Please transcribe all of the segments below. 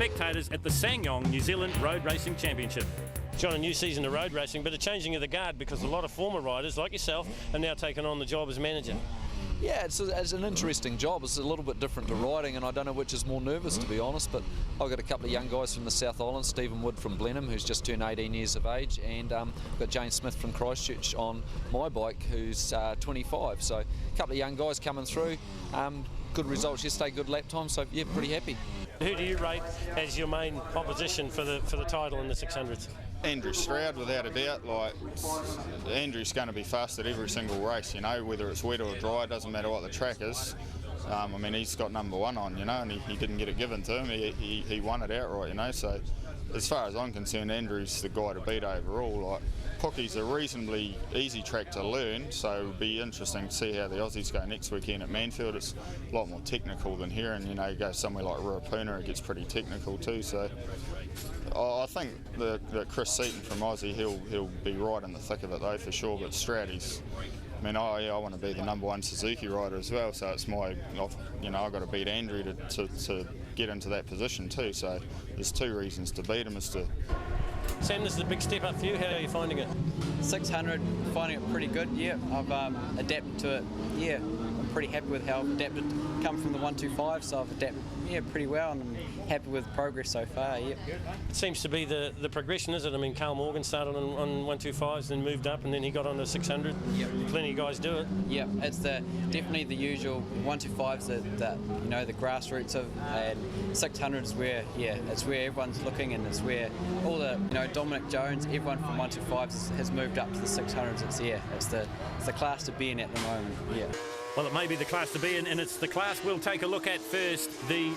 spectators at the Sanyong New Zealand Road Racing Championship. John, a new season of road racing, but a changing of the guard because a lot of former riders like yourself are now taking on the job as manager. Yeah, it's an interesting job. It's a little bit different to riding, and I don't know which is more nervous, to be honest, but I've got a couple of young guys from the South Island, Stephen Wood from Blenheim, who's just turned 18 years of age, and I've got James Smith from Christchurch on my bike, who's 25. So a couple of young guys coming through. Good results yesterday, good lap time, so yeah, pretty happy. Who do you rate as your main opposition for the title in the 600s? Andrew Stroud, without a doubt. Like, Andrew's going to be fast at every single race, you know, whether it's wet or dry, it doesn't matter what the track is. I mean, he's got number one on, you know, and he didn't get it given to him. He won it outright, you know, so as far as I'm concerned, Andrew's the guy to beat overall. Like, Puke's a reasonably easy track to learn, so it'll be interesting to see how the Aussies go next weekend at Manfield. It's a lot more technical than here, and you know, you go somewhere like Ruapuna, it gets pretty technical too. So I think that Chris Seaton from Aussie, he'll be right in the thick of it though, for sure. But Stroud, I mean, I want to be the #1 Suzuki rider as well, so it's my, you know, I've got to beat Andrew to get into that position too. So there's two reasons to beat him. Sam, this is a big step up for you. How are you finding it? 600, finding it pretty good. Yeah, I've adapted to it. Yeah, I'm pretty happy with how I've adapted. Come from the 125, so I've adapted pretty well, and I'm happy with progress so far. Yeah. It seems to be the progression, is it? I mean, Carl Morgan started on 125s, then moved up, and then he got on to 600. Yep. Plenty of guys do it. Yeah, it's definitely the usual 125s that you know, the grassroots of, and 600s where it's where everyone's looking, and it's where all the, you know, Dominic Jones, everyone from 125s has moved up to the 600s. It's the class to be in at the moment. Yeah. Well, it may be the class to be in, and it's the class we'll take a look at first, the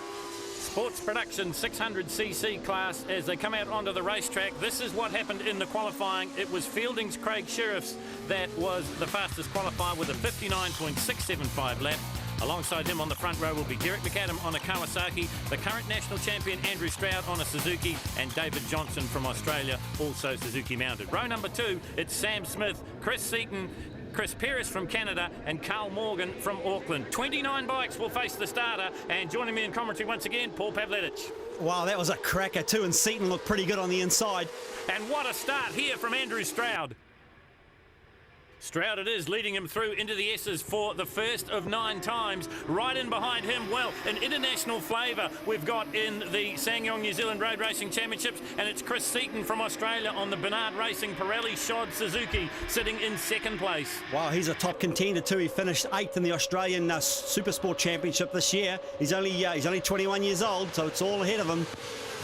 Sports Production 600cc class as they come out onto the racetrack. This is what happened in the qualifying. It was Fielding's Craig Sheriff's that was the fastest qualifier with a 59.675 lap. Alongside him on the front row will be Derek McAdam on a Kawasaki, the current national champion Andrew Stroud on a Suzuki, and David Johnson from Australia, also Suzuki mounted. Row number 2, it's Sam Smith, Chris Seaton, Chris Perez from Canada, and Carl Morgan from Auckland. 29 bikes will face the starter, and joining me in commentary once again, Paul Pavletic. Wow, that was a cracker too, and Seaton looked pretty good on the inside. And what a start here from Andrew Stroud. Stroud it is, leading him through into the S's for the first of 9 times. Right in behind him, well, an international flavour we've got in the Sanyong New Zealand Road Racing Championships, and it's Chris Seaton from Australia on the Bernard Racing Pirelli Shod Suzuki, sitting in 2nd place. Wow, he's a top contender too. He finished 8th in the Australian Supersport Championship this year. He's only 21 years old, so it's all ahead of him.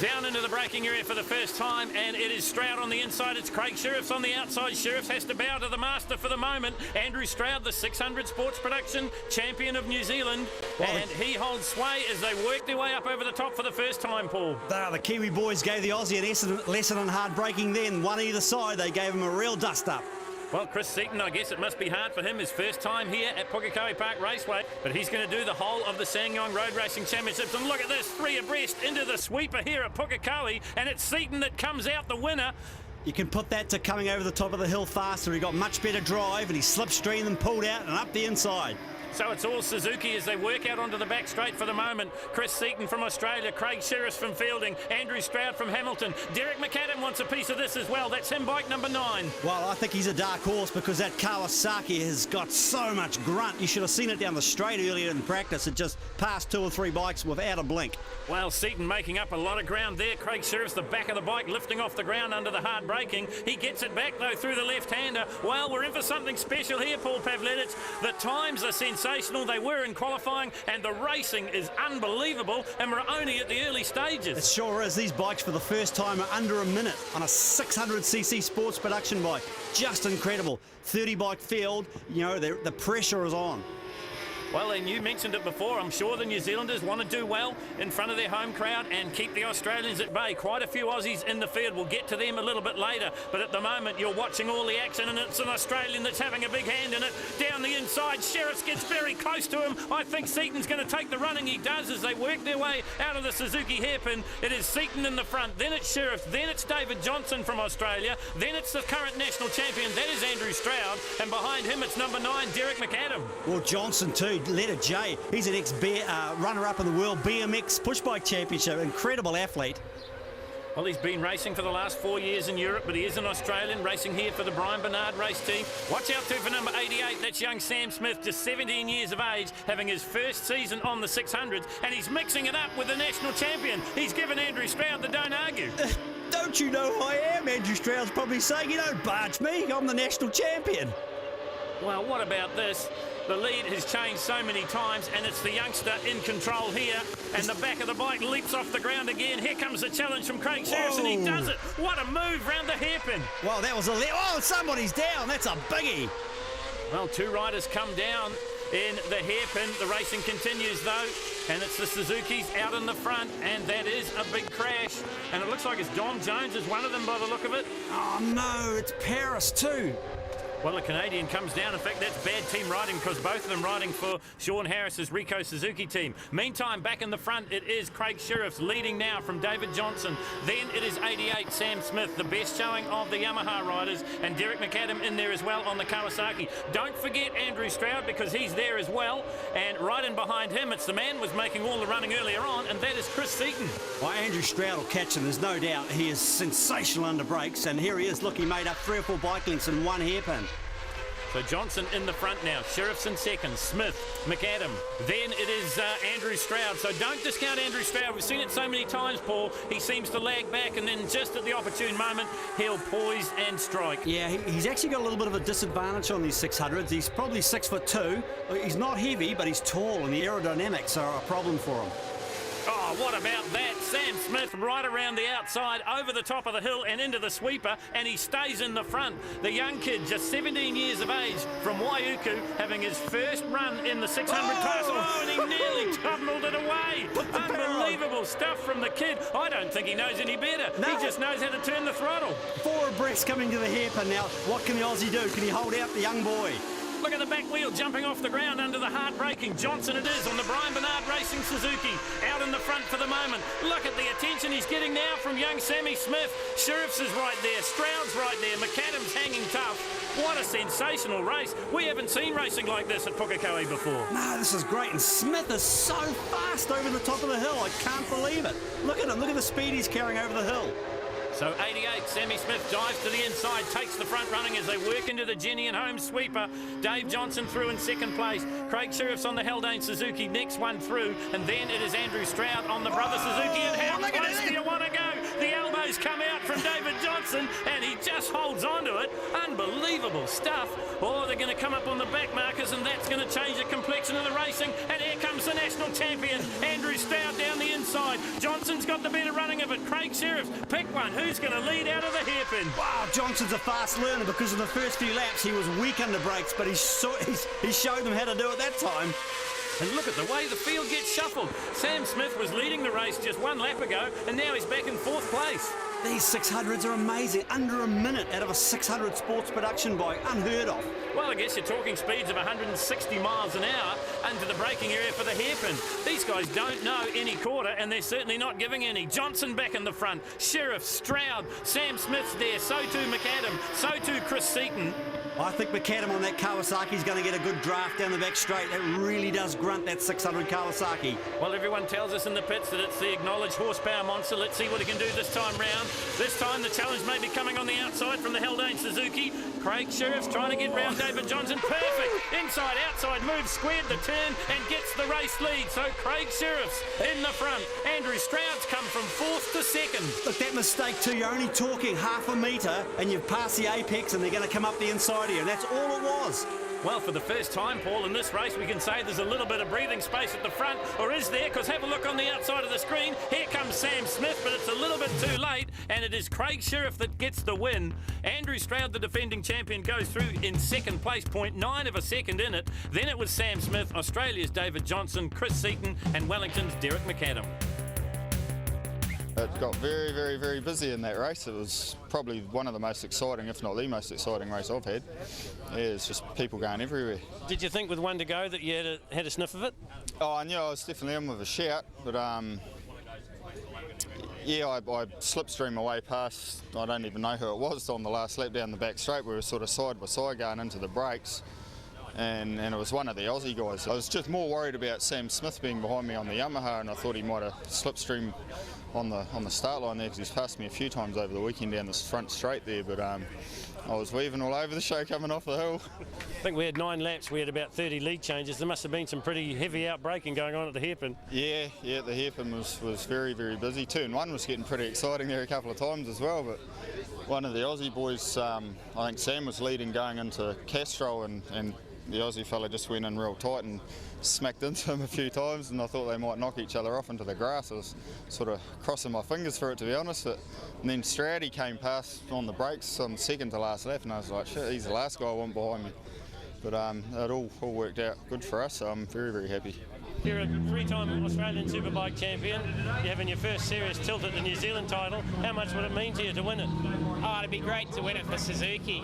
Down into the braking area for the first time, and it is Stroud on the inside. It's Craig Sheriff's on the outside. Sheriff has to bow to the master for the moment. Andrew Stroud, the 600 Sports Production champion of New Zealand, and he holds sway as they work their way up over the top for the first time, Paul. The Kiwi boys gave the Aussie an lesson on hard braking then. One either side, they gave him a real dust-up. Well, Chris Seaton, I guess it must be hard for him, his first time here at Pukekohe Raceway, but he's going to do the whole of the Sanyong Road Racing Championships. And look at this, 3 abreast into the sweeper here at Pukekohe, and it's Seaton that comes out the winner. You can put that to coming over the top of the hill faster. He got much better drive, and he slipstreamed and pulled out and up the inside. So it's all Suzuki as they work out onto the back straight for the moment. Chris Seaton from Australia, Craig Sheriff from Fielding, Andrew Stroud from Hamilton. Derek McAdam wants a piece of this as well. That's him, bike number 9. Well, I think he's a dark horse because that Kawasaki has got so much grunt. You should have seen it down the straight earlier in practice. It just passed 2 or 3 bikes without a blink. Well, Seaton making up a lot of ground there. Craig Sheriff's the back of the bike, lifting off the ground under the hard braking. He gets it back, though, through the left-hander. Well, we're in for something special here, Paul Pavletic. The times are sensational. They were in qualifying, and the racing is unbelievable, and we're only at the early stages. It sure is. These bikes for the first time are under a minute on a 600cc sports production bike. Just incredible. 30 bike field, you know, the pressure is on. Well, and you mentioned it before, I'm sure the New Zealanders want to do well in front of their home crowd and keep the Australians at bay. Quite a few Aussies in the field. We'll get to them a little bit later, but at the moment you're watching all the action, and it's an Australian that's having a big hand in it. Down the inside, Sheriff gets very close to him. I think Seaton's going to take the running. He does as they work their way out of the Suzuki hairpin. It is Seaton in the front, then it's Sheriff, then it's David Johnson from Australia, then it's the current national champion, that is Andrew Stroud, and behind him it's number 9, Derek McAdam. Well, Johnson too. letter J. He's an runner-up in the World BMX Pushbike Championship. Incredible athlete. Well, he's been racing for the last 4 years in Europe, but he is an Australian racing here for the Brian Bernard race team. Watch out too for number 88. That's young Sam Smith, just 17 years of age, having his first season on the 600s, and he's mixing it up with the national champion. He's given Andrew Stroud the don't argue. Don't you know who I am? Andrew Stroud's probably saying, you don't barge me, I'm the national champion. Well, what about this? The lead has changed so many times, and it's the youngster in control here, and the back of the bike leaps off the ground again. Here comes the challenge from Craig Sheriffs, and he does it. What a move round the hairpin. Well, that was oh, somebody's down. That's a biggie. Well, two riders come down in the hairpin. The racing continues, though, and it's the Suzuki's out in the front, and that is a big crash. And it looks like it's Dom Jones is one of them by the look of it. Oh, no, it's Paris, too. Well, a Canadian comes down. In fact, that's bad team riding because both of them riding for Sean Harris's Rico Suzuki team. Meantime, back in the front, it is Craig Sheriffs leading now from David Johnson. Then it is 88 Sam Smith, the best showing of the Yamaha riders, and Derek McAdam in there as well on the Kawasaki. Don't forget Andrew Stroud because he's there as well. And right in behind him, it's the man who was making all the running earlier on, and that is Chris Seaton. Well, Andrew Stroud will catch him, there's no doubt. He is sensational under brakes, and here he is. Look, he made up 3 or 4 bike lengths in one hairpin. So Johnson in the front now, Sheriffs in second, Smith, McAdam. Then it is Andrew Stroud. So don't discount Andrew Stroud. We've seen it so many times, Paul. He seems to lag back, and then just at the opportune moment, he'll poise and strike. Yeah, he's actually got a little bit of a disadvantage on these 600s. He's probably 6'2". He's not heavy, but he's tall, and the aerodynamics are a problem for him. Oh, what about that? Sam Smith right around the outside, over the top of the hill and into the sweeper, and he stays in the front. The young kid, just 17 years of age, from Waiuku, having his first run in the 600 class. Oh, and he nearly tumbled it away. Unbelievable stuff from the kid. I don't think he knows any better. No. He just knows how to turn the throttle. 4 abreast coming to the hairpin now. What can the Aussie do? Can he hold out the young boy? Look at the back wheel jumping off the ground under the hard braking. Johnson it is on the Brian Bernard Racing Suzuki. Out in the front for the moment. Look at the attention he's getting now from young Sammy Smith. Sheriffs is right there. Stroud's right there. McAdam's hanging tough. What a sensational race. We haven't seen racing like this at Pukekohe before. No, this is great. And Smith is so fast over the top of the hill. I can't believe it. Look at him. Look at the speed he's carrying over the hill. So 88, Sammy Smith dives to the inside, takes the front running as they work into the Jenny and home sweeper. Dave Johnson through in second place. Craig Sheriffs on the Haldane Suzuki, next one through. And then it is Andrew Stroud on the brother Suzuki. And how close do you want to go? The elbows come out from David Johnson, and he just holds on to it. Unbelievable stuff. Oh, they're going to come up on the back markers, and that's going to change the complexion of the racing. And here comes the national champion, Andrew Stroud down the inside. Johnson's got the better running of it. Craig Sheriffs, pick one. Who's going to lead out of the hairpin? Wow, Johnson's a fast learner because in the first few laps he was weak under brakes, but he showed them how to do it that time. And look at the way the field gets shuffled. Sam Smith was leading the race just 1 lap ago, and now he's back in 4th place. These 600s are amazing. Under a minute out of a 600 sports production bike. Unheard of. Well, I guess you're talking speeds of 160 miles an hour under the braking area for the hairpin. These guys don't know any quarter, and they're certainly not giving any. Johnson back in the front. Sheriff, Stroud, Sam Smith's there. So too McAdam. So too Chris Seaton. I think McAdam on that Kawasaki is going to get a good draft down the back straight. It really does grunt, that 600 Kawasaki. Well, everyone tells us in the pits that it's the acknowledged horsepower monster. Let's see what he can do this time round. This time the challenge may be coming on the outside from the Haldane Suzuki. Craig Sheriff's trying to get round David Johnson. Perfect. Inside, outside move, squared the turn and gets the race lead. So Craig Sheriff's in the front. Andrew Stroud's come from 4th to 2nd. Look, that mistake too, you're only talking half a metre and you've passed the apex and they're going to come up the inside here. That's all it was. Well, for the first time, Paul, in this race, we can say there's a little bit of breathing space at the front, or is there? Because have a look on the outside of the screen. Here comes Sam Smith, but it's a little bit too late, and it is Craig Sheriff that gets the win. Andrew Stroud, the defending champion, goes through in 2nd place, 0.9 of a second in it. Then it was Sam Smith, Australia's David Johnson, Chris Seaton, and Wellington's Derek McAdam. It got very, very, very busy in that race. It was probably one of the most exciting, if not the most exciting race I've had. Yeah, it's just people going everywhere. Did you think with 1 to go that you had a sniff of it? Oh, I knew I was definitely in with a shout, but yeah, I slipstreamed my way past, I don't even know who it was, on the last lap down the back straight. We were sort of side by side going into the brakes. and it was one of the Aussie guys. I was just more worried about Sam Smith being behind me on the Yamaha, and I thought he might have slipstreamed on the start line there, because he's passed me a few times over the weekend down this front straight there, but I was weaving all over the show coming off the hill. I think we had 9 laps, we had about 30 lead changes. There must have been some pretty heavy outbraking going on at the hairpin. Yeah, the hairpin was very, very busy. Turn 1 was getting pretty exciting there a couple of times as well, but one of the Aussie boys, I think Sam was leading going into Castro, and the Aussie fella just went in real tight and smacked into him a few times, and I thought they might knock each other off into the grass. I was sort of crossing my fingers for it, to be honest. And then Stroudy came past on the brakes on second to last lap, and I was like, shit, he's the last guy I want behind me. But it all worked out good for us, so I'm very, very happy. You're a 3-time Australian Superbike champion. You're having your first serious tilt at the New Zealand title. How much would it mean to you to win it? Oh, it'd be great to win it for Suzuki.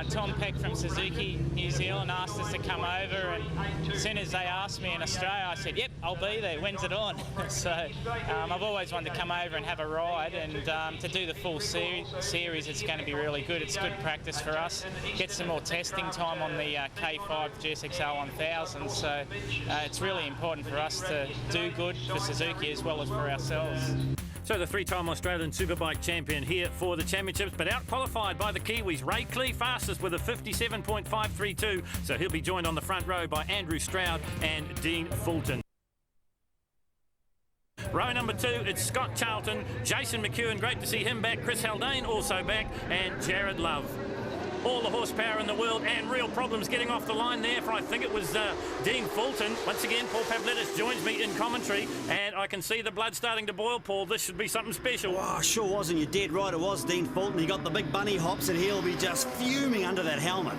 Tom Peck from Suzuki New Zealand asked us to come over, and as soon as they asked me in Australia, I said, yep, I'll be there. When's it on? So I've always wanted to come over and have a ride, and to do the full series, it's going to be really good. It's good practice for us. Get some more testing time on the K5 GSXR 1000. So it's really important for us to do good for Suzuki as well as for ourselves. So the 3-time Australian Superbike champion here for the championships, but out-qualified by the Kiwis. Ray Clee fastest with a 57.532, so he'll be joined on the front row by Andrew Stroud and Dean Fulton. Row number 2, it's Scott Charlton, Jason McEwen, great to see him back, Chris Haldane also back, and Jared Love. All the horsepower in the world, and real problems getting off the line there for, I think it was Dean Fulton. Once again, Paul Pavlidis joins me in commentary, and I can see the blood starting to boil, Paul. This should be something special. Oh, sure was, and you're dead right, it was Dean Fulton. He got the big bunny hops, and he'll be just fuming under that helmet.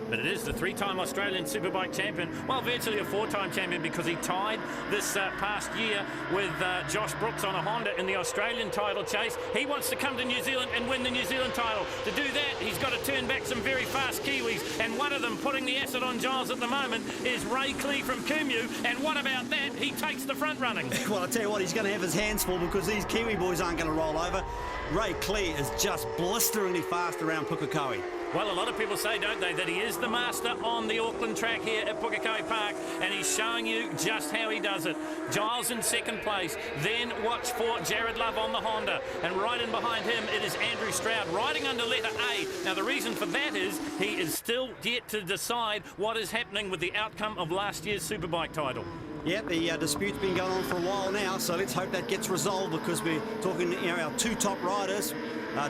But it is the 3-time Australian Superbike champion, well, virtually a 4-time champion, because he tied this past year with Josh Brooks on a Honda in the Australian title chase. He wants to come to New Zealand and win the New Zealand title. To do that, he's got to turn back some very fast Kiwis, and one of them putting the acid on Giles at the moment is Ray Clee from Kumeu, and what about that? He takes the front running. Well, I tell you what, he's going to have his hands full, because these Kiwi boys aren't going to roll over. Ray Clee is just blisteringly fast around Pukekohe. Well, a lot of people say, don't they, that he is the master on the Auckland track here at Pukekohe Park, and he's showing you just how he does it. Giles in second place, then watch for Jared Love on the Honda, and right in behind him it is Andrew Stroud riding under letter A. Now the reason for that is he is still yet to decide what is happening with the outcome of last year's Superbike title. Yeah, the dispute's been going on for a while now, so let's hope that gets resolved, because we're talking, our 2 top riders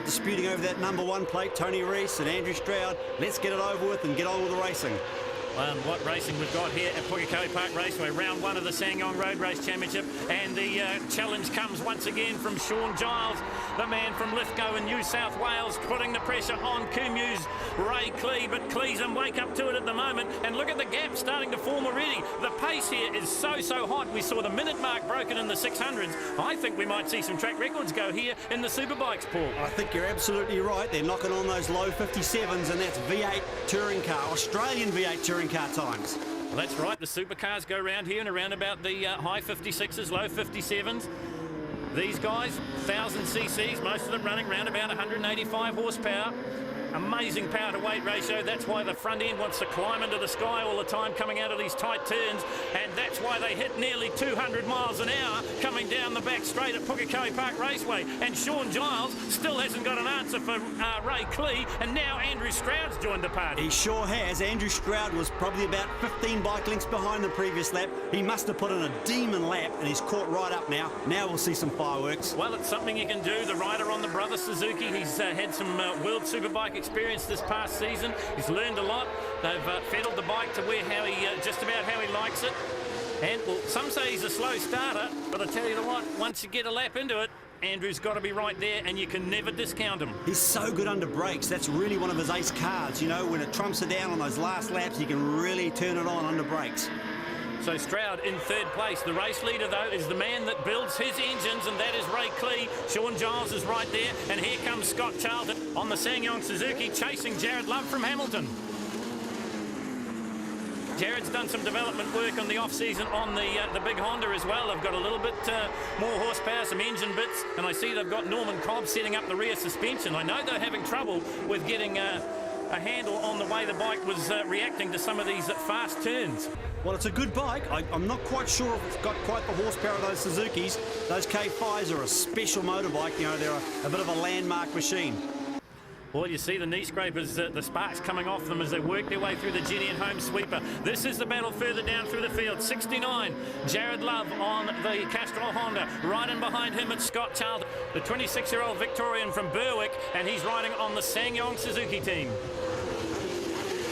disputing over that number 1 plate, Tony Rees and Andrew Stroud. Let's get it over with and get on with the racing. What racing we've got here at Pukekohe Park Raceway, round 1 of the Sanyong Road Race Championship, and the challenge comes once again from Sean Giles, the man from Lithgow in New South Wales, putting the pressure on Kumeu's Ray Clee, but Clee's in wake up to it at the moment, and look at the gap starting to form already. The pace here is so hot. We saw the minute mark broken in the 600s. I think we might see some track records go here in the Superbikes, Paul. I think you're absolutely right. They're knocking on those low 57s, and that's V8 touring car, Australian V8 touring car times. Well, that's right, the supercars go around here and around about the high 56s, low 57s. These guys, 1,000 cc's, most of them running around about 185 horsepower. Amazing power to weight ratio. That's why the front end wants to climb into the sky all the time coming out of these tight turns, and that's why they hit nearly 200 miles an hour coming down the back straight at Pukekohe Park Raceway. And Sean Giles still hasn't got an answer for Ray Clee, and now Andrew Stroud's joined the party. He sure has. Andrew Stroud was probably about 15 bike lengths behind the previous lap. He must have put in a demon lap, and he's caught right up now. Now we'll see some fireworks. Well, it's something you can do. The rider on the brother Suzuki, he's had some World Superbike experience this past season. He's learned a lot. They've fiddled the bike to where just about how he likes it. And well, some say he's a slow starter, but I tell you what, once you get a lap into it, Andrew's got to be right there, and you can never discount him. He's so good under brakes. That's really one of his ace cards. You know, when it trumps it down on those last laps, you can really turn it on under brakes. So Stroud in third place. The race leader, though, is the man that builds his engines, and that is Ray Clee. Sean Giles is right there, and here comes Scott Charlton on the Sanyong Suzuki, chasing Jared Love from Hamilton. Jared's done some development work on the off-season on the big Honda as well. They've got a little bit more horsepower, some engine bits, and I see they've got Norman Cobb setting up the rear suspension. I know they're having trouble with getting a handle on the way the bike was reacting to some of these fast turns. Well, it's a good bike. I'm not quite sure if it's got quite the horsepower of those Suzukis. Those K5s are a special motorbike. You know, they're a bit of a landmark machine. Well, you see the knee scrapers, the sparks coming off them as they work their way through the Jenny and home sweeper. This is the battle further down through the field. 69, Jared Love on the Castrol Honda. Right in behind him, it's Scott Charlton, the 26-year-old Victorian from Berwick, and he's riding on the SsangYong Suzuki team.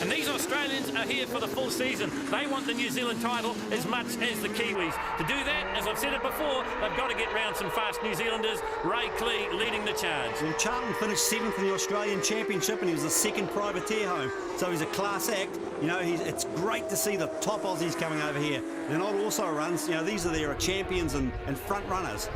And these Australians are here for the full season. They want the New Zealand title as much as the Kiwis. To do that, as I've said it before, they've got to get round some fast New Zealanders. Ray Klee leading the charge. Well, Charlton finished 7th in the Australian Championship, and he was the 2nd privateer home. So he's a class act. You know, it's great to see the top Aussies coming over here. They're not also runs. You know, these are their champions and front runners.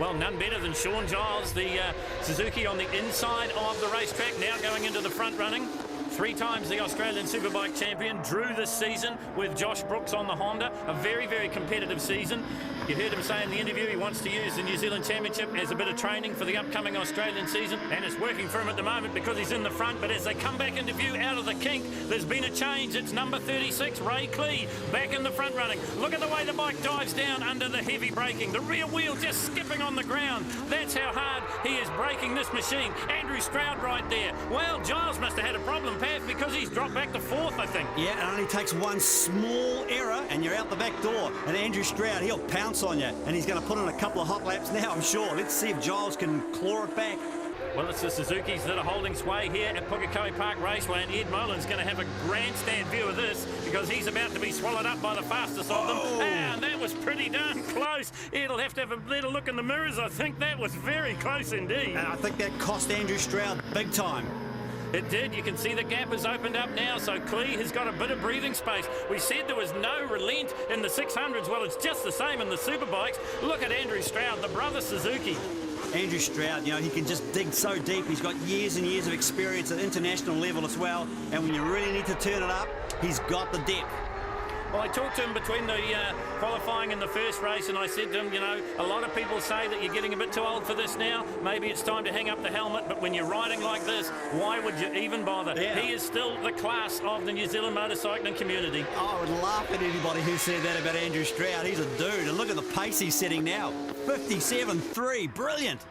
Well, none better than Sean Giles, the Suzuki on the inside of the racetrack, now going into the front running. 3 times the Australian Superbike champion, drew this season with Josh Brooks on the Honda. A very, very competitive season. You heard him say in the interview he wants to use the New Zealand Championship as a bit of training for the upcoming Australian season, and it's working for him at the moment because he's in the front. But as they come back into view out of the kink, there's been a change. It's number 36, Ray Klee, back in the front running. Look at the way the bike dives down under the heavy braking. The rear wheel just skipping on the ground. That's how hard he is braking this machine. Andrew Stroud right there. Well, Giles must have had a problem, Pav, because he's dropped back to 4th, I think. Yeah, it only takes one small error and you're out the back door. And Andrew Stroud, he'll pounce on you, and he's going to put in a couple of hot laps now, I'm sure. Let's see if Giles can claw it back. Well, it's the Suzukis that are holding sway here at Pukekohe Raceway, and Ed Molin's going to have a grandstand view of this because he's about to be swallowed up by the fastest of them. And that was pretty darn close. Ed'll have to have a better look in the mirrors. I think that was very close indeed. And I think that cost Andrew Stroud big time. It did. You can see the gap has opened up now, so Klee has got a bit of breathing space. We said there was no relent in the 600s. Well, it's just the same in the Superbikes. Look at Andrew Stroud, the brother Suzuki. Andrew Stroud, you know, he can just dig so deep. He's got years and years of experience at international level as well. And when you really need to turn it up, he's got the depth. Well, I talked to him between the qualifying and the first race, and I said to him, you know, a lot of people say that you're getting a bit too old for this now. Maybe it's time to hang up the helmet, but when you're riding like this, why would you even bother? Yeah. He is still the class of the New Zealand motorcycling community. I would laugh at anybody who said that about Andrew Stroud. He's a dude, and look at the pace he's setting now. 57.3, brilliant.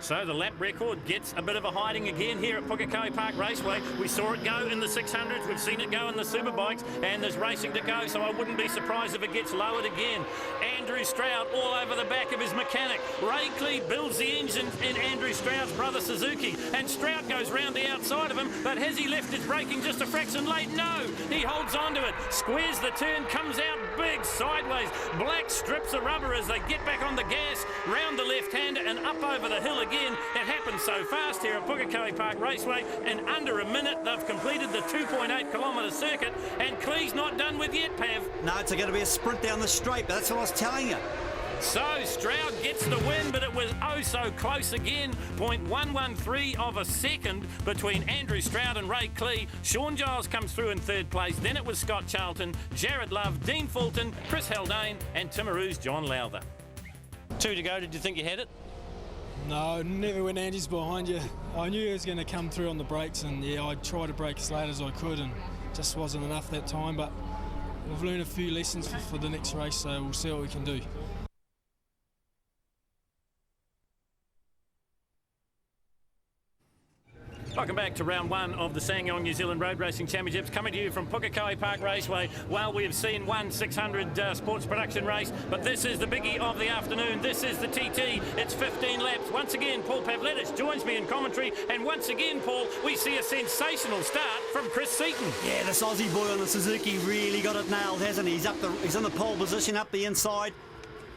So the lap record gets a bit of a hiding again here at Pukekohe Raceway. We saw it go in the 600s, we've seen it go in the Superbikes, and there's racing to go, so I wouldn't be surprised if it gets lowered again. Andrew Stroud all over the back of his mechanic. Ray Klee builds the engine in Andrew Stroud's brother Suzuki, and Stroud goes round the outside of him, but has he left his braking just a fraction late? No, he holds on to it, squares the turn, comes out big sideways, black strips of rubber as they get back on the gas, round the left-hander and up over the hill again. It happened so fast here at Pukekohe Raceway. In under a minute, they've completed the 2.8 kilometre circuit, and Klee's not done with yet, Pav. No, it's going to be a sprint down the straight, but that's what I was telling you. So Stroud gets the win, but it was oh so close again. 0.113 of a second between Andrew Stroud and Ray Klee. Sean Giles comes through in 3rd place. Then it was Scott Charlton, Jared Love, Dean Fulton, Chris Haldane, and Timaru's John Lowther. 2 to go. Did you think you had it? No, never when Andy's behind you. I knew he was going to come through on the brakes, and yeah, I tried to brake as late as I could, and just wasn't enough that time. But we've learned a few lessons for the next race, so we'll see what we can do. Welcome back to round 1 of the SsangYong New Zealand Road Racing Championships, coming to you from Pukekohe Raceway. Well, we have seen one 600 sports production race, but this is the biggie of the afternoon. This is the TT. It's 15 laps. Once again, Paul Pavletich joins me in commentary, and once again, Paul, we see a sensational start from Chris Seaton. Yeah, this Aussie boy on the Suzuki really got it nailed, hasn't he? He's in the pole position up the inside.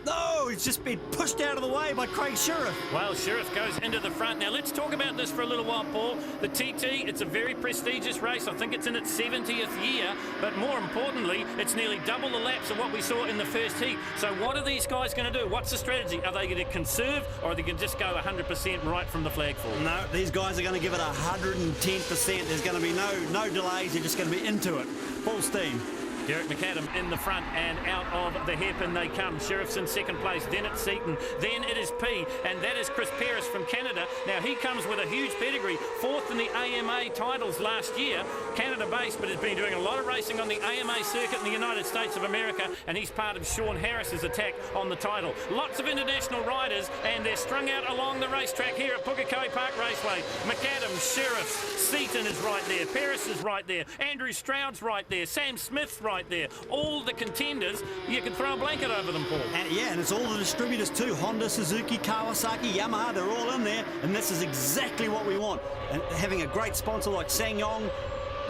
No, he's just been pushed out of the way by Craig Sheriff. Well, Sheriff goes into the front. Now, let's talk about this for a little while, Paul. The TT, it's a very prestigious race. I think it's in its 70th year, but more importantly, it's nearly double the laps of what we saw in the first heat. So what are these guys going to do? What's the strategy? Are they going to conserve, or are they going to just go 100% right from the flag fall? No, these guys are going to give it 110%. There's going to be no delays. They're just going to be into it. Full steam. Derek McAdam in the front, and out of the hairpin they come. Sheriff's in second place, then it's Seaton, then it is P, and that is Chris Pearce from Canada. Now he comes with a huge pedigree, fourth in the AMA titles last year, Canada based, but has been doing a lot of racing on the AMA circuit in the United States of America, and he's part of Sean Harris's attack on the title. Lots of international riders, and they're strung out along the racetrack here at Pukekohe Raceway. McAdam, Sheriff, Seaton is right there, Pearce is right there, Andrew Stroud's right there, Sam Smith's right there. All the contenders, you can throw a blanket over them, Paul. And it's all the distributors too. Honda, Suzuki, Kawasaki, Yamaha, they're all in there, and this is exactly what we want. And having a great sponsor like SsangYong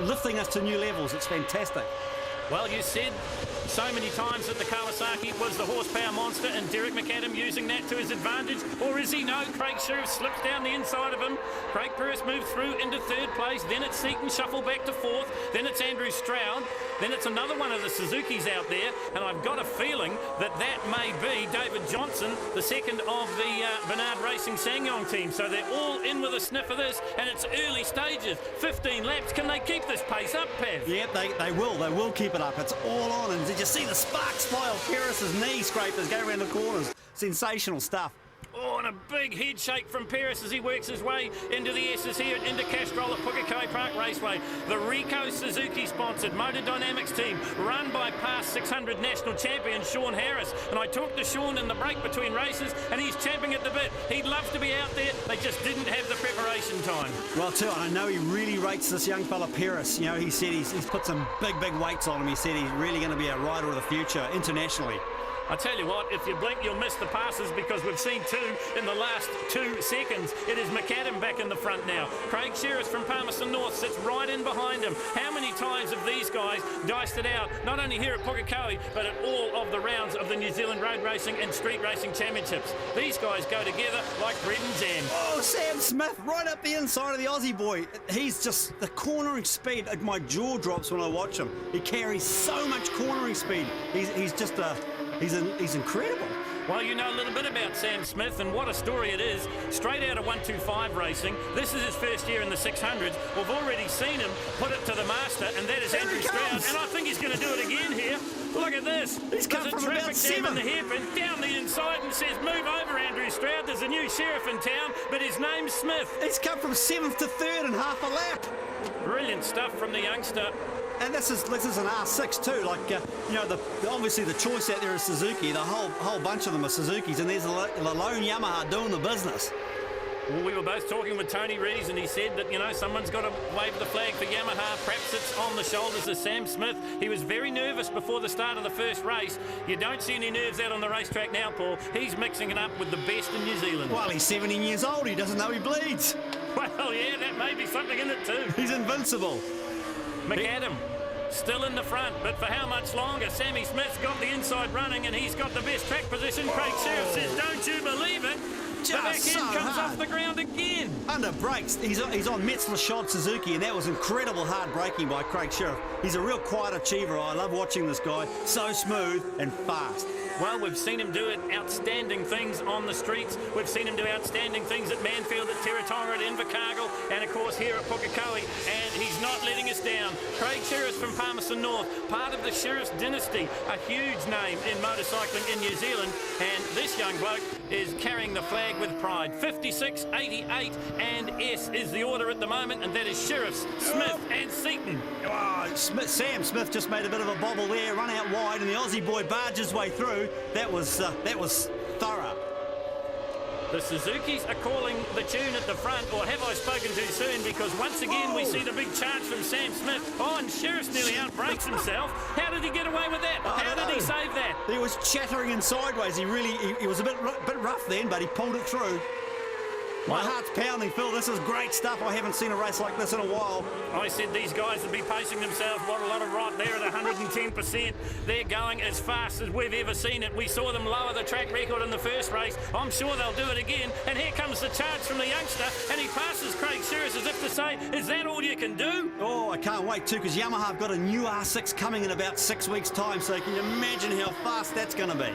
lifting us to new levels, it's fantastic. Well, you said so many times that the Kawasaki was the horsepower monster, and Derek McAdam using that to his advantage, or is he? No, Craig Sheriff slips down the inside of him. Craig Pearce moves through into third place, then it's Seaton shuffle back to fourth, then it's Andrew Stroud, then it's another one of the Suzukis out there, and I've got a feeling that that may be David Johnson, the second of the Bernard Racing SsangYong team. So they're all in with a sniff of this, and it's early stages, 15 laps. Can they keep this pace up, Pav? Yep, they will keep it up. It's all on, and did you see the sparks fly off Pearce's knee scrapers go around the corners? Sensational stuff. Oh, and a big head shake from Pearce as he works his way into the S's here into Castrol at Pukekohe Raceway. The Ricoh Suzuki sponsored Motor Dynamics team run by past 600 national champion Sean Harris. And I talked to Sean in the break between races, and he's champing at the bit. He'd love to be out there. They just didn't have the preparation time. Well, too, I know he really rates this young fella Pearce. You know, he said he's put some big weights on him. He said he's really going to be a rider of the future internationally. I tell you what, if you blink, you'll miss the passes, because we've seen two in the last 2 seconds. It is McAdam back in the front now. Craig Sheriff from Palmerston North sits right in behind him. How many times have these guys diced it out, not only here at Pukekohe, but at all of the rounds of the New Zealand Road Racing and Street Racing Championships? These guys go together like bread and jam. Oh, Sam Smith, right up the inside of the Aussie boy. He's just the cornering speed. My jaw drops when I watch him. He carries so much cornering speed. He's just a... He's incredible. Well, you know a little bit about Sam Smith, and what a story it is. Straight out of 125 racing. This is his first year in the 600s. We've already seen him put it to the master, and that is Andrew Stroud. And I think he's going to do it again here. Look at this. He's come from traffic about jam in 7. the hairpin down the inside and says, move over, Andrew Stroud. There's a new sheriff in town, but his name's Smith. He's come from 7th to 3rd in half a lap. Brilliant stuff from the youngster. And this is an R6 too. Like you know, obviously the choice out there is Suzuki. The whole bunch of them are Suzukis, and there's the lone Yamaha doing the business. Well, we were both talking with Tony Rees, and he said that, you know, someone's got to wave the flag for Yamaha. Perhaps it's on the shoulders of Sam Smith. He was very nervous before the start of the first race. You don't see any nerves out on the racetrack now, Paul. He's mixing it up with the best in New Zealand. Well, he's 17 years old. He doesn't know he bleeds. Well, yeah, that may be something in it too. He's invincible. McAdam still in the front, but for how much longer? Sammy Smith's got the inside running, and he's got the best track position. Craig Sheriff says, don't you believe it? The back end comes off the ground again. Under brakes, he's on Metzler Shod Suzuki, and that was incredible hard braking by Craig Sheriff. He's a real quiet achiever. I love watching this guy. So smooth and fast. Well, we've seen him do outstanding things on the streets. We've seen him do outstanding things at Manfield, at Teretonga, at Invercargill, and of course here at Pukekohe, and he's not letting us down. Craig Sheriff from Palmerston North, part of the Sheriff's dynasty, a huge name in motorcycling in New Zealand, and this young bloke is carrying the flag with pride. 56, 88, and S is the order at the moment, and that is Sheriff's, Smith, and Seaton. Oh, Sam Smith just made a bit of a bobble there, run out wide, and the Aussie boy barged his way through. That was thorough. The Suzukis are calling the tune at the front, or have I spoken too soon? Because once again we see the big charge from Sam Smith. Oh, and Sheriff nearly outbrakes himself. How did he get away with that? How did he save that? He was chattering in sideways. He was a bit rough then, but he pulled it through. My heart's pounding, Phil. This is great stuff. I haven't seen a race like this in a while. I said these guys would be pacing themselves. What a lot of rot there at 110%. They're going as fast as we've ever seen it. We saw them lower the track record in the first race. I'm sure they'll do it again. And here comes the charge from the youngster, and he passes Craig Sheriff as if to say, is that all you can do? Oh, I can't wait too, because Yamaha have got a new R6 coming in about 6 weeks' time, so you can imagine how fast that's going to be.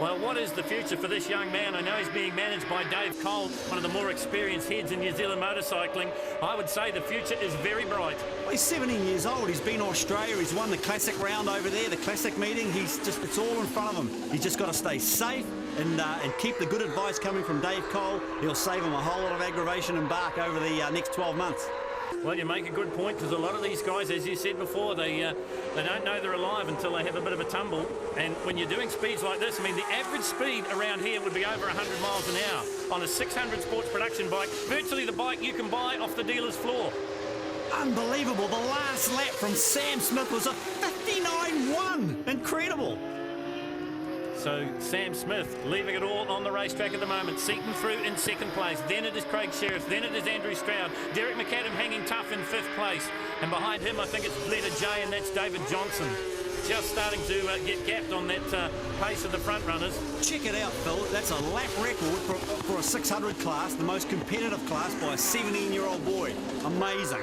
Well, what is the future for this young man? I know he's being managed by Dave Cole, one of the more experienced heads in New Zealand motorcycling. I would say the future is very bright. Well, he's 17 years old. He's been to Australia. He's won the classic round over there, the classic meeting. It's all in front of him. He's just got to stay safe and keep the good advice coming from Dave Cole. He'll save him a whole lot of aggravation and bark over the next 12 months. Well, you make a good point, because a lot of these guys, as you said before, they don't know they're alive until they have a bit of a tumble. And when you're doing speeds like this, I mean, the average speed around here would be over 100 miles an hour on a 600 sports production bike, virtually the bike you can buy off the dealer's floor. Unbelievable. The last lap from Sam Smith was a 59.1. Incredible. So Sam Smith leaving it all on the racetrack at the moment. Seaton through in second place. Then it is Craig Sheriff. Then it is Andrew Stroud. Derek McAdam hanging tough in fifth place. And behind him, I think it's Leader J, and that's David Johnson. Just starting to get gapped on that pace of the front runners. Check it out, Phil. That's a lap record for a 600 class, the most competitive class by a 17-year-old boy. Amazing.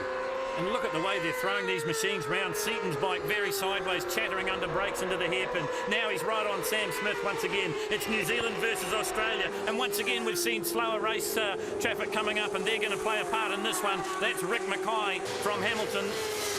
And look at the way they're throwing these machines round. Seaton's bike very sideways, chattering under brakes into the hairpin. Now he's right on Sam Smith once again. It's New Zealand versus Australia. And once again, we've seen slower race traffic coming up, and they're going to play a part in this one. That's Rick Mackay from Hamilton.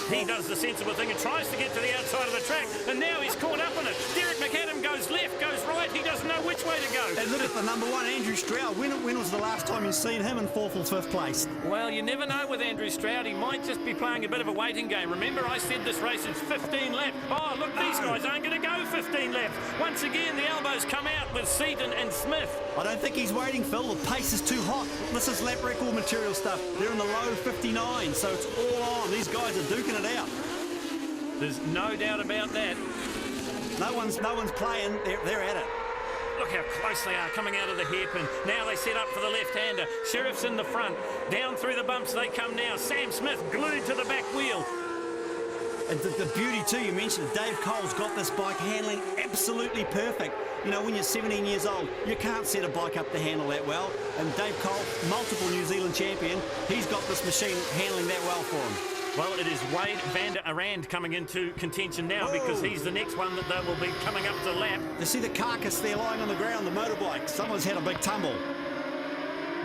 He does the sensible thing and tries to get to the outside of the track, and now he's caught up in it. Derek McAdam goes left, goes right. He doesn't know which way to go. And look at the number one, Andrew Stroud. When was the last time you've seen him in fourth or fifth place? Well, you never know with Andrew Stroud. He might just be playing a bit of a waiting game. Remember, I said this race is 15 laps. Oh, look, these guys aren't going to go 15 laps. Once again, the elbows come out with Seaton and Smith. I don't think he's waiting, Phil. The pace is too hot. This is lap record material stuff. They're in the low 59, so it's all on. These guys are duking it out. There's no doubt about that. No one's playing. They're at it. Look how close they are coming out of the hairpin. Now they set up for the left-hander. Sheriff's in the front. Down through the bumps they come now. Sam Smith glued to the back wheel. And the beauty too, you mentioned Dave Cole's got this bike handling absolutely perfect. You know, when you're 17 years old, you can't set a bike up to handle that well. And Dave Cole, multiple New Zealand champion, he's got this machine handling that well for him. Well, it is Wade van der Arand coming into contention now, because he's the next one that they will be coming up to lap. You see the carcass there lying on the ground, the motorbike. Someone's had a big tumble.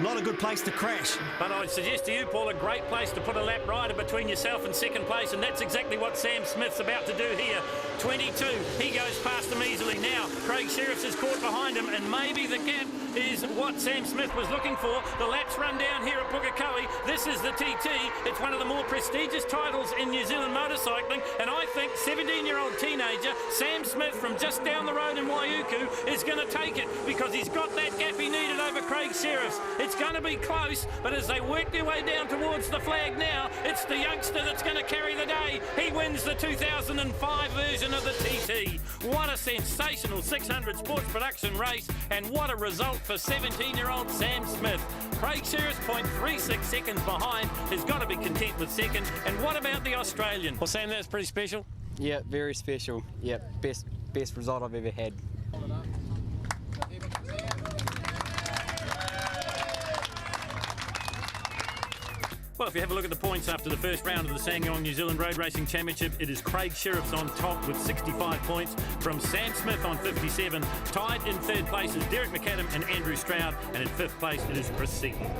Not a good place to crash. But I'd suggest to you, Paul, a great place to put a lap rider between yourself and second place, and that's exactly what Sam Smith's about to do here. 22, he goes past him easily. Now, Craig Sheriffs is caught behind him, and maybe the gap is what Sam Smith was looking for. The laps run down here at Pukekohe. This is the TT. It's one of the more prestigious titles in New Zealand motorcycling, and I think 17-year-old teenager Sam Smith from just down the road in Waiuku is going to take it, because he's got that gap he needed over Craig Sheriffs. It's going to be close, but as they work their way down towards the flag now, it's the youngster that's going to carry the day. He wins the 2005 version of the TT. What a sensational 600 sports production race, and what a result for 17-year-old Sam Smith. Craig Sheriffs 0.36 seconds behind, has got to be content with second. And what about the Australian? Well, Sam, that's pretty special. Yeah, very special. Yeah, best result I've ever had. Well, if you have a look at the points after the first round of the Sanyong New Zealand Road Racing Championship, it is Craig Sheriffs on top with 65 points from Sam Smith on 57. Tied in third place is Derek McAdam and Andrew Stroud, and in fifth place it is Chris Seaton.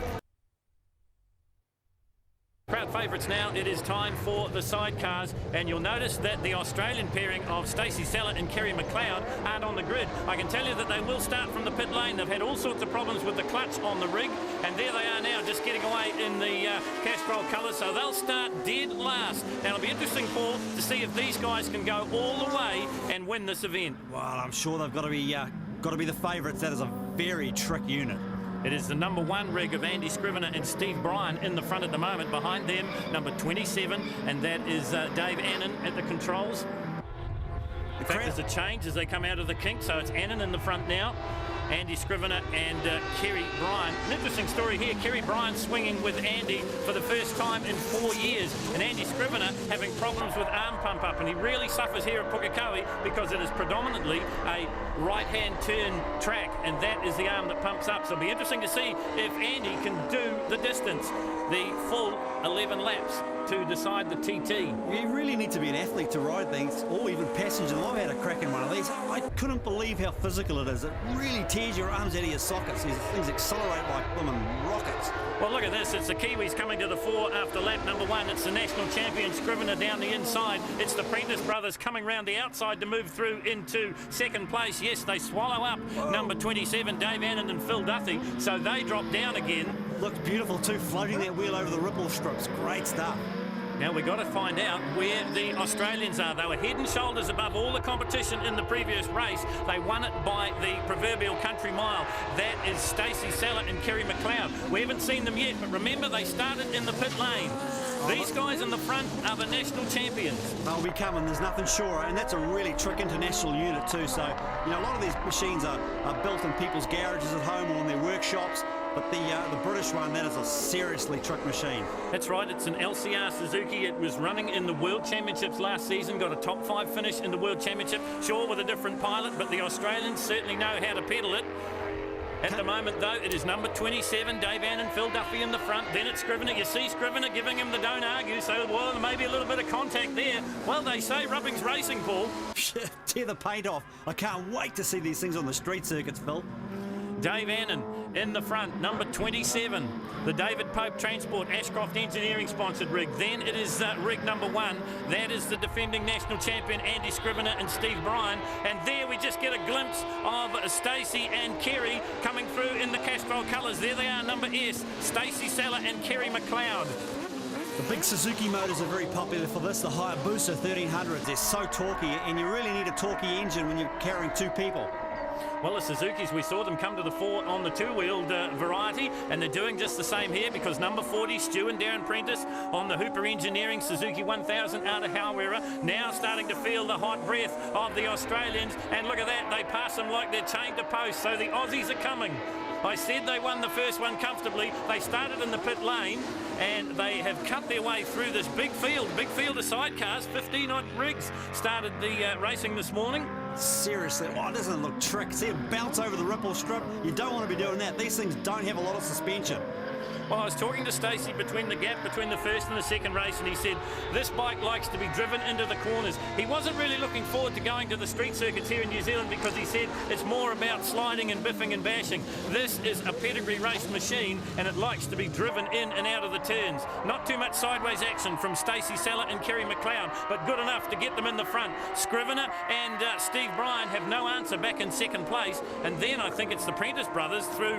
Crowd favourites now, it is time for the sidecars, and you'll notice that the Australian pairing of Stacey Sallett and Kerry McLeod aren't on the grid. I can tell you that they will start from the pit lane. They've had all sorts of problems with the clutch on the rig, and there they are now, just getting away in the Castrol colours, so they'll start dead last. Now it'll be interesting, Paul, to see if these guys can go all the way and win this event. Well, I'm sure they've got to be the favourites. That is a very trick unit. It is the number one rig of Andy Scrivener and Steve Bryan in the front at the moment. Behind them, number 27, and that is Dave Annan at the controls. In fact, there's a change as they come out of the kink, so it's Annan in the front now. Andy Scrivener and Kerry Bryan. An interesting story here. Kerry Bryan swinging with Andy for the first time in 4 years, and Andy Scrivener having problems with arm pump up, and he really suffers here at Pukekohe because it is predominantly a right-hand turn track, and that is the arm that pumps up. So it'll be interesting to see if Andy can do the distance, the full 11 laps to decide the TT. You really need to be an athlete to ride things, or even passenger. I've had a crack in one of these. I couldn't believe how physical it is. It really tears your arms out of your sockets. These things accelerate like blooming rockets. Well, look at this. It's the Kiwis coming to the fore after lap number 1. It's the national champion Scrivener down the inside. It's the Prentice brothers coming round the outside to move through into second place. Yes, they swallow up number 27, Dave Annan and Phil Duthie, so they drop down again. Looks beautiful too, floating that wheel over the ripple strips. Great stuff. Now we've got to find out where the Australians are. They were head and shoulders above all the competition in the previous race. They won it by the proverbial country mile. That is Stacey Saller and Kerry McLeod. We haven't seen them yet, but remember they started in the pit lane. These guys in the front are the national champions. They'll be coming, there's nothing surer, and that's a really trick international unit too. So, you know, a lot of these machines are built in people's garages at home or in their workshops. But the British one, that is a seriously trick machine. That's right, it's an LCR Suzuki. It was running in the World Championships last season, got a top 5 finish in the World Championship, sure with a different pilot, but the Australians certainly know how to pedal it. At the moment, though, it is number 27, Dave Annan, Phil Duffy in the front. Then it's Scrivener. You see Scrivener giving him the don't argue, so, well, maybe a little bit of contact there. Well, they say rubbing's racing, Paul. Tear the paint off. I can't wait to see these things on the street circuits, Phil. Dave Annan in the front, number 27, the David Pope Transport Ashcroft Engineering sponsored rig. Then it is rig number 1. That is the defending national champion Andy Scrivener and Steve Bryan. And there we just get a glimpse of Stacey and Kerry coming through in the Castrol colours. There they are, number S, Stacey Saller and Kerry McLeod. The big Suzuki motors are very popular for this. The Hayabusa 1300s, they're so torquey, and you really need a torquey engine when you're carrying 2 people. Well, the Suzukis, we saw them come to the fore on the 2-wheeled variety, and they're doing just the same here because number 40, Stu and Darren Prentice on the Hooper Engineering Suzuki 1000 out of Hauera, now starting to feel the hot breath of the Australians, and look at that, they pass them like they're chained to posts, so the Aussies are coming. I said they won the first one comfortably. They started in the pit lane, and they have cut their way through this big field of sidecars. 15-odd rigs started the racing this morning. Seriously, oh, it doesn't look trick. See it bounce over the ripple strip. You don't want to be doing that. These things don't have a lot of suspension. Well, I was talking to Stacey between the gap between the first and the second race, and he said this bike likes to be driven into the corners. He wasn't really looking forward to going to the street circuits here in New Zealand because he said it's more about sliding and biffing and bashing. This is a pedigree race machine, and it likes to be driven in and out of the turns. Not too much sideways action from Stacey Saller and Kerry McLeod, but good enough to get them in the front. Scrivener and Steve Bryan have no answer back in second place, and then I think it's the Prentice brothers through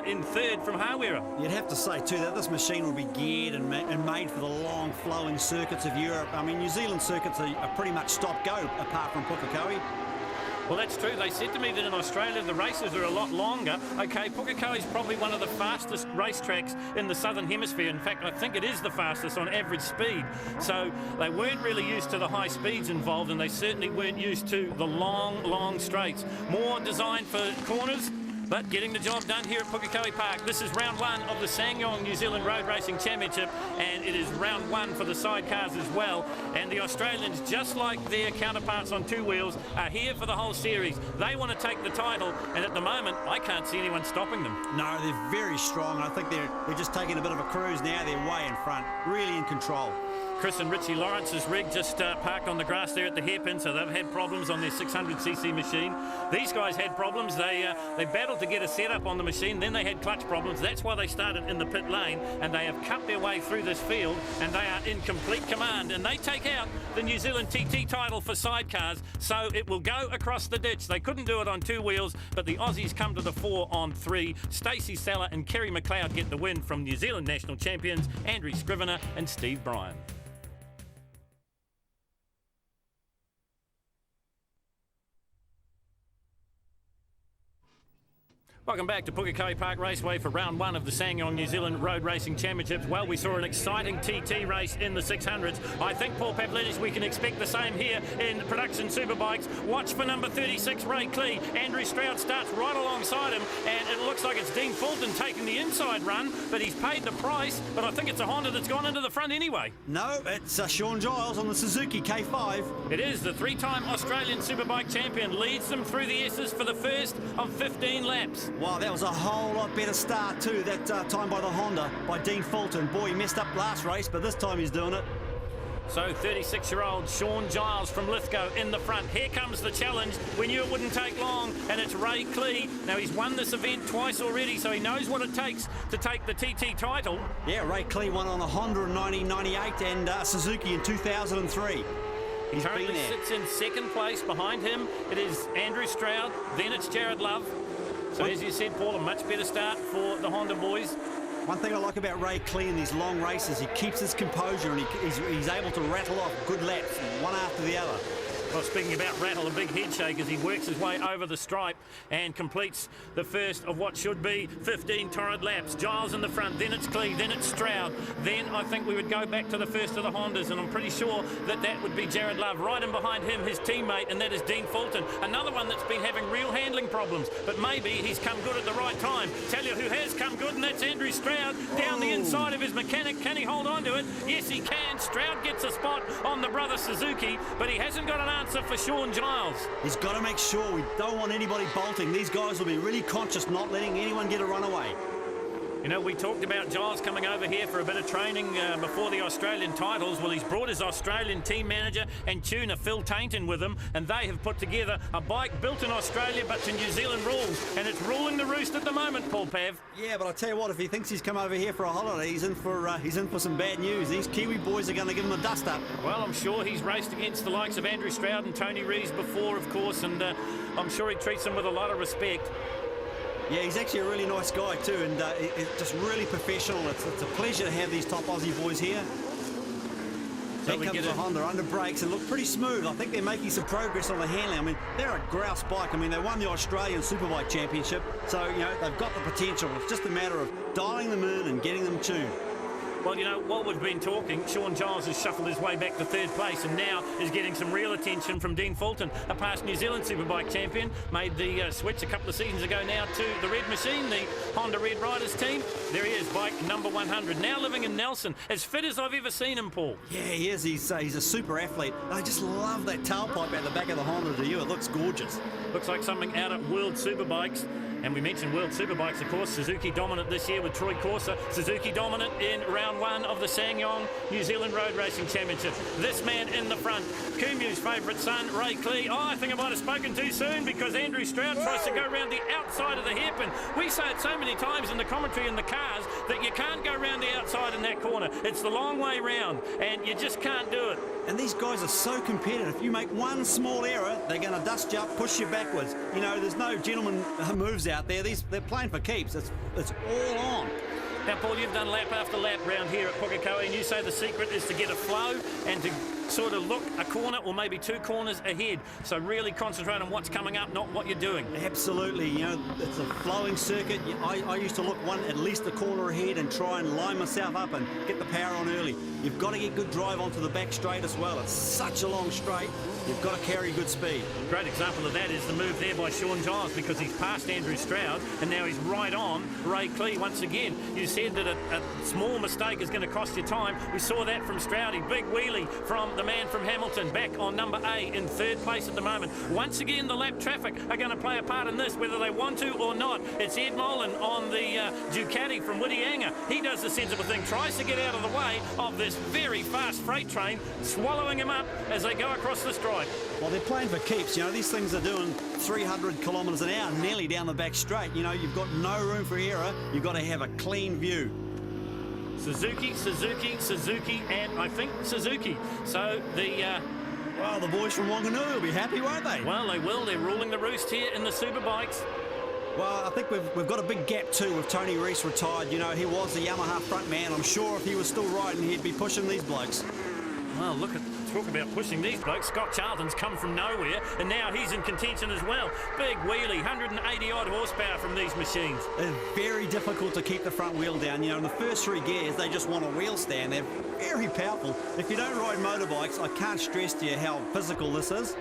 in third from Hauera. You'd have to say too that this machine will be geared and made for the long flowing circuits of Europe. I mean, New Zealand circuits are pretty much stop-go apart from Pukekohe. Well, that's true. They said to me that in Australia the races are a lot longer. Okay, Pukekohe is probably one of the fastest racetracks in the southern hemisphere. In fact, I think it is the fastest on average speed. So they weren't really used to the high speeds involved, and they certainly weren't used to the long straights. More designed for corners, but getting the job done here at Pukekohe Park. This is round 1 of the Ssangyong New Zealand Road Racing Championship, and it is round 1 for the sidecars as well. And the Australians, just like their counterparts on 2 wheels, are here for the whole series. They want to take the title, and at the moment, I can't see anyone stopping them. No, they're very strong. I think they're just taking a bit of a cruise now. They're way in front, really in control. Chris and Richie Lawrence's rig just parked on the grass there at the hairpin, so they've had problems on their 600cc machine. These guys had problems. They battled to get a setup on the machine, then they had clutch problems. That's why they started in the pit lane, and they have cut their way through this field, and they are in complete command, and they take out the New Zealand TT title for sidecars, so it will go across the ditch. They couldn't do it on 2 wheels, but the Aussies come to the fore on 3. Stacey Saller and Kerry McLeod get the win from New Zealand national champions Andrew Scrivener and Steve Bryan. Welcome back to Pukekohe Raceway for round one of the Sanyong New Zealand Road Racing Championships. Well, we saw an exciting TT race in the 600s. I think, Paul Pavlidis, we can expect the same here in the production Superbikes. Watch for number 36, Ray Klee. Andrew Stroud starts right alongside him, and it looks like it's Dean Fulton taking the inside run, but he's paid the price, but I think it's a Honda that's gone into the front anyway. No, it's Sean Giles on the Suzuki K5. It is. The three-time Australian Superbike champion leads them through the S's for the first of 15 laps. Wow, that was a whole lot better start too, that time by the Honda, by Dean Fulton. Boy, he messed up last race, but this time he's doing it. So 36-year-old Sean Giles from Lithgow in the front. Here comes the challenge. We knew it wouldn't take long, and it's Ray Klee. Now, he's won this event twice already, so he knows what it takes to take the TT title. Yeah, Ray Klee won on a Honda in 1998 and Suzuki in 2003. He's currently sits in second place. Behind him, it is Andrew Stroud. Then it's Jared Love. So as you said, Paul, a much better start for the Honda boys. One thing I like about Ray Klee in these long races, he keeps his composure and he's able to rattle off good laps, one after the other. Well, speaking about rattle, a big head shake as he works his way over the stripe and completes the first of what should be 15 torrid laps. Giles in the front, then it's Klee, then it's Stroud. Then I think we would go back to the first of the Hondas, and I'm pretty sure that that would be Jared Love. Right in behind him, his teammate, and that is Dean Fulton. Another one that's been having real handling problems, but maybe he's come good at the right time. Tell you who has come good, and that's Andrew Stroud down the inside of his mechanic. Can he hold on to it? Yes, he can. Stroud gets a spot on the brother Suzuki, but he hasn't got an answer for Sean Giles. He's got to make sure we don't want anybody bolting. These guys will be really conscious not letting anyone get a runaway. You know, we talked about Giles coming over here for a bit of training before the Australian titles. Well, he's brought his Australian team manager and tuner, Phil Tainton, with him, and they have put together a bike built in Australia but to New Zealand rules, and it's ruling the roost at the moment, Paul Pav. Yeah, but I tell you what, if he thinks he's come over here for a holiday, he's in for some bad news. These Kiwi boys are going to give him a dust-up. Well, I'm sure he's raced against the likes of Andrew Stroud and Tony Rees before, of course, and I'm sure he treats them with a lot of respect. Yeah, he's actually a really nice guy too, and it's just really professional. It's a pleasure to have these top Aussie boys here. So there comes the Honda under brakes and look pretty smooth. I think they're making some progress on the handling. I mean, they're a grouse bike. I mean, they won the Australian Superbike Championship, so, you know, they've got the potential. It's just a matter of dialing them in and getting them tuned. Well, you know, while we've been talking, Sean Giles has shuffled his way back to third place and now is getting some real attention from Dean Fulton, a past New Zealand Superbike champion, made the switch a couple of seasons ago now to the Red Machine, the Honda Red Riders team. There he is, bike number 100, now living in Nelson, as fit as I've ever seen him, Paul. Yeah, he is. He's a super athlete. I just love that tailpipe at the back of the Honda to you. It looks gorgeous. Looks like something out at World Superbikes. And we mentioned World Superbikes, of course. Suzuki dominant this year with Troy Corser. Suzuki dominant in round one of the Sanyong New Zealand Road Racing Championship. This man in the front, Kumu's favourite son, Ray Klee. Oh, I think I might have spoken too soon because Andrew Stroud tries to go around the outside of the hairpin. We say it so many times in the commentary in the cars that you can't go around the outside in that corner. It's the long way round, and you just can't do it. And these guys are so competitive. If you make one small error, they're going to dust you up, push you backwards. You know, there's no gentleman moves out there. They're playing for keeps. It's all on. Now, Paul, you've done lap after lap round here at Pukekohe, and you say the secret is to get a flow and to sort of look a corner or maybe two corners ahead. So really concentrate on what's coming up, not what you're doing. Absolutely. You know, it's a flowing circuit. I used to look at least a corner ahead and try and line myself up and get the power on early. You've got to get good drive onto the back straight as well. It's such a long straight. You've got to carry good speed. Great example of that is the move there by Sean Giles, because he's passed Andrew Stroud and now he's right on Ray Klee once again. You said that a small mistake is going to cost you time. We saw that from Stroudy. Big wheelie from the man from Hamilton, back on number A in third place at the moment. Once again, the lap traffic are going to play a part in this, whether they want to or not. It's Ed Molan on the Ducati from Whittianga. He does the sensible thing, tries to get out of the way of this very fast freight train, swallowing him up as they go across the stripe. Well, they're playing for keeps. You know, these things are doing 300 kilometres an hour nearly down the back straight. You know, you've got no room for error. You've got to have a clean view. Suzuki, Suzuki, Suzuki, and I think Suzuki. So well, the boys from Wanganui will be happy, won't they? Well, they will. They're ruling the roost here in the Superbikes. Well, I think we've got a big gap too with Tony Rees retired. You know, he was the Yamaha front man. I'm sure if he was still riding, he'd be pushing these blokes. Well, look at talk about pushing these blokes. Scott Charlton's come from nowhere, and now he's in contention as well. Big wheelie, 180-odd horsepower from these machines. It's very difficult to keep the front wheel down. You know, in the first 3 gears, they just want a wheel stand. They're very powerful. If you don't ride motorbikes, I can't stress to you how physical this is.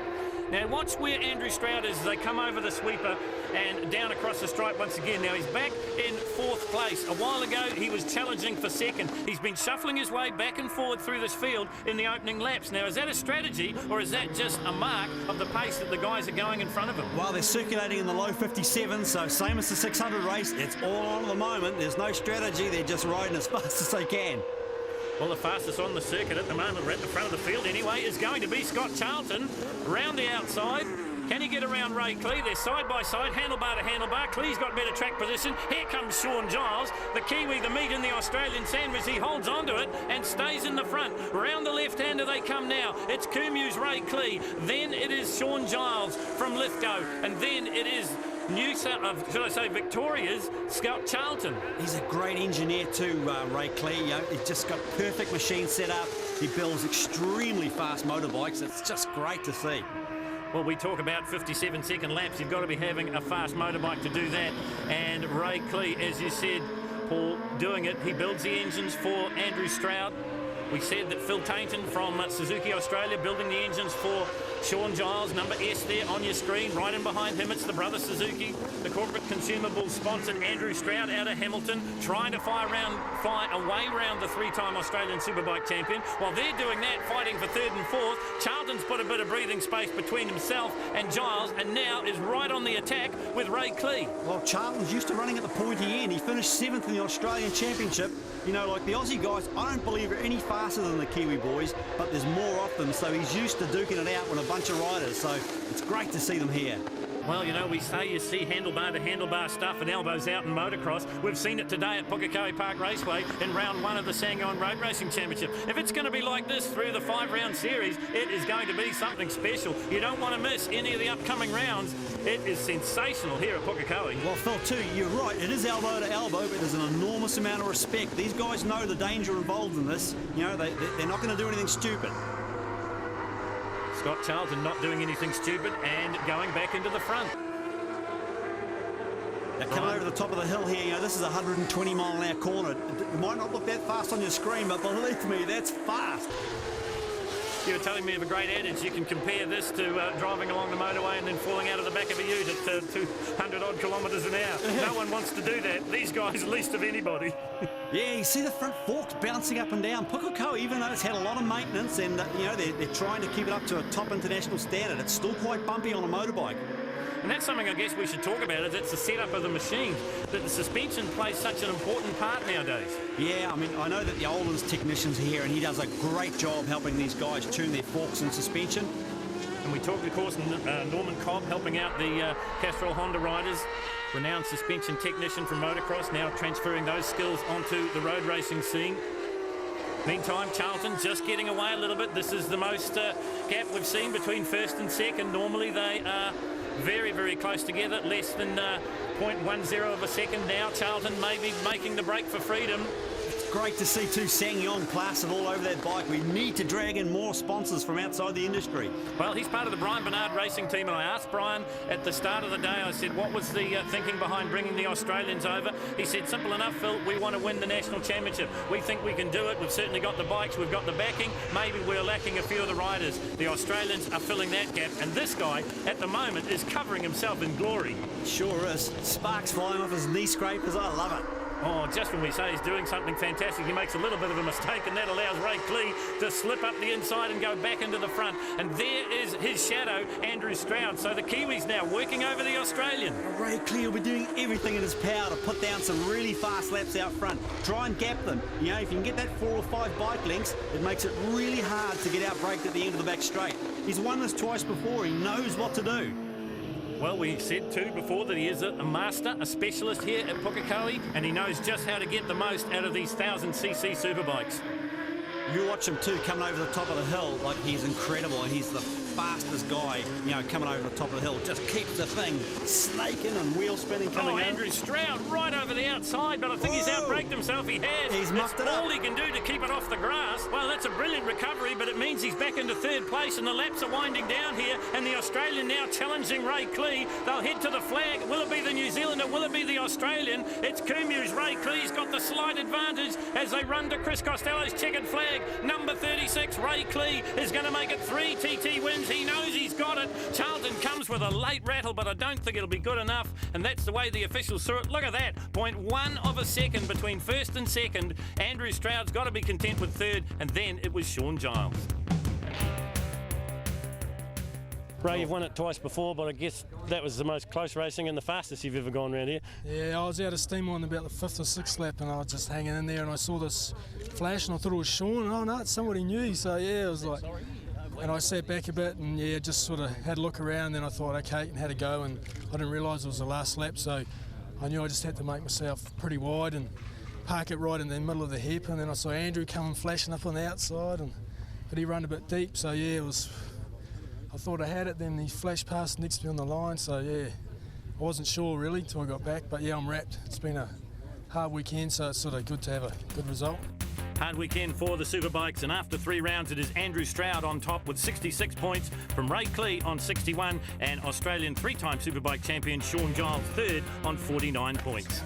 Now watch where Andrew Stroud is as they come over the sweeper and down across the stripe once again. Now he's back in 4th place. A while ago he was challenging for 2nd. He's been shuffling his way back and forward through this field in the opening laps. Now is that a strategy or is that just a mark of the pace that the guys are going in front of him? Well, they're circulating in the low 57, so same as the 600 race, it's all on at the moment. There's no strategy, they're just riding as fast as they can. Well, the fastest on the circuit at the moment, we're at the front of the field anyway, is going to be Scott Charlton. Round the outside. Can he get around Ray Clee? They're side by side, handlebar to handlebar. Clee's got better track position. Here comes Sean Giles. The Kiwi, the meat in the Australian sandwich. He holds onto it and stays in the front. Round the left-hander they come now. It's Cumu's Ray Clee. Then it is Sean Giles from Lithgow. And then it is Victoria's Scott Charlton. He's a great engineer too, Ray Clee. You know, he's just got perfect machine set up. He builds extremely fast motorbikes. It's just great to see. Well, we talk about 57-second laps. You've got to be having a fast motorbike to do that. And Ray Clee, as you said, Paul, doing it. He builds the engines for Andrew Stroud. We said that Phil Tainton from Suzuki Australia building the engines for Sean Giles, number S there on your screen. Right in behind him, it's the brother Suzuki. The corporate consumables sponsored Andrew Stroud out of Hamilton, trying to fly away round the 3-time Australian Superbike champion. While they're doing that, fighting for 3rd and 4th, Charlton's put a bit of breathing space between himself and Giles, and now is right on the attack with Ray Clee. Well, Charlton's used to running at the pointy end. He finished 7th in the Australian Championship. You know, like the Aussie guys, I don't believe are any faster than the Kiwi boys, but there's more of them, so he's used to duking it out with a bunch of riders, so it's great to see them here. Well, you know, we say you see handlebar to handlebar stuff and elbows out in motocross. We've seen it today at Pukekohe Raceway in round 1 of the Sangyon Road Racing Championship. If it's going to be like this through the 5-round series, it is going to be something special. You don't want to miss any of the upcoming rounds. It is sensational here at Pukekohe. Well, Phil, too, you're right. It is elbow to elbow, but there's an enormous amount of respect. These guys know the danger involved in this. You know, they're not going to do anything stupid. Scott Charlton not doing anything stupid and going back into the front. Now coming over the top of the hill here, you know, this is a 120-mile-an-hour corner. It might not look that fast on your screen, but believe me, that's fast. You were telling me of a great adage. You can compare this to driving along the motorway and then falling out of the back of a ute at 200-odd kilometres an hour. No one wants to do that. These guys, least of anybody. Yeah, you see the front forks bouncing up and down. Pukekohe, even though it's had a lot of maintenance and, you know, they're trying to keep it up to a top international standard, it's still quite bumpy on a motorbike. And that's something I guess we should talk about, is it's the setup of the machine, that the suspension plays such an important part nowadays. Yeah, I mean, I know that the Oldham's technician's here and he does a great job helping these guys tune their forks and suspension. And we talked, of course, Norman Cobb helping out the Castrol Honda riders, renowned suspension technician from motocross, now transferring those skills onto the road racing scene. Meantime, Charlton just getting away a little bit. This is the most gap we've seen between 1st and 2nd. Normally they are very, very close together, less than 0.10 of a second now. Charlton maybe making the break for freedom. Great to see too Sangyon plastered all over that bike. We need to drag in more sponsors from outside the industry. Well, he's part of the Brian Bernard racing team, and I asked Brian at the start of the day, I said, what was the thinking behind bringing the Australians over? He said, simple enough, Phil, we want to win the national championship. We think we can do it. We've certainly got the bikes, we've got the backing. Maybe we're lacking a few of the riders. The Australians are filling that gap, and this guy at the moment is covering himself in glory. Sure is. Sparks flying off his knee scrapers. I love it. Oh, just when we say he's doing something fantastic, he makes a little bit of a mistake, and that allows Ray Clee to slip up the inside and go back into the front. And there is his shadow, Andrew Stroud. So the Kiwis now working over the Australian. Ray Clee will be doing everything in his power to put down some really fast laps out front. Try and gap them. You know, if you can get that 4 or 5 bike lengths, it makes it really hard to get out-braked at the end of the back straight. He's won this twice before. He knows what to do. Well, we said too before that he is a master, a specialist here at Pukekohe, and he knows just how to get the most out of these 1000cc superbikes. You watch him too coming over the top of the hill, like he's incredible, and he's the fastest guy, you know, coming over the top of the hill. Just keeps the thing snaking and wheel spinning coming over. Andrew Stroud right over the outside, but I think he's outbraked himself. He has. He's mucked it all up. he can do to keep it off the grass. Well, that's a brilliant recovery, but it means he's back into third place, and the laps are winding down here, and the Australian now challenging Ray Clee. They'll head to the flag. Will it be the New Zealander? Will it be the Australian? It's Cumu's. Ray Clee's got the slight advantage as they run to Chris Costello's checkered flag. Number 36, Ray Clee, is going to make it 3 TT wins. He knows he's got it. Charlton comes with a late rattle, but I don't think it'll be good enough, and that's the way the officials saw it. Look at that, 0.1 of a second between first and second. Andrew Stroud's got to be content with third, and then it was Sean Giles. Ray, you've won it twice before, but I guess that was the most close racing and the fastest you've ever gone around here. Yeah, I was out of steam on about the 5th or 6th lap, and I was just hanging in there, and I saw this flash, and I thought it was Sean, and oh no, it's somebody new. So yeah, it was like, and I sat back a bit, and yeah, just sort of had a look around, and then I thought, okay, and had a go, and I didn't realise it was the last lap, so I knew I just had to make myself pretty wide and park it right in the middle of the heap, and then I saw Andrew coming flashing up on the outside, but he ran a bit deep, so yeah, it was. I thought I had it, then he flashed past next to me on the line, so yeah, I wasn't sure really until I got back, but yeah, I'm wrapped. It's been a hard weekend, so it's sort of good to have a good result. Hard weekend for the Superbikes, and after 3 rounds it is Andrew Stroud on top with 66 points from Ray Clee on 61, and Australian 3-time Superbike champion Sean Giles third on 49 points.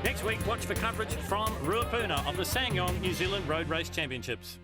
Next week, watch for coverage from Ruapuna of the Ssangyong New Zealand Road Race Championships.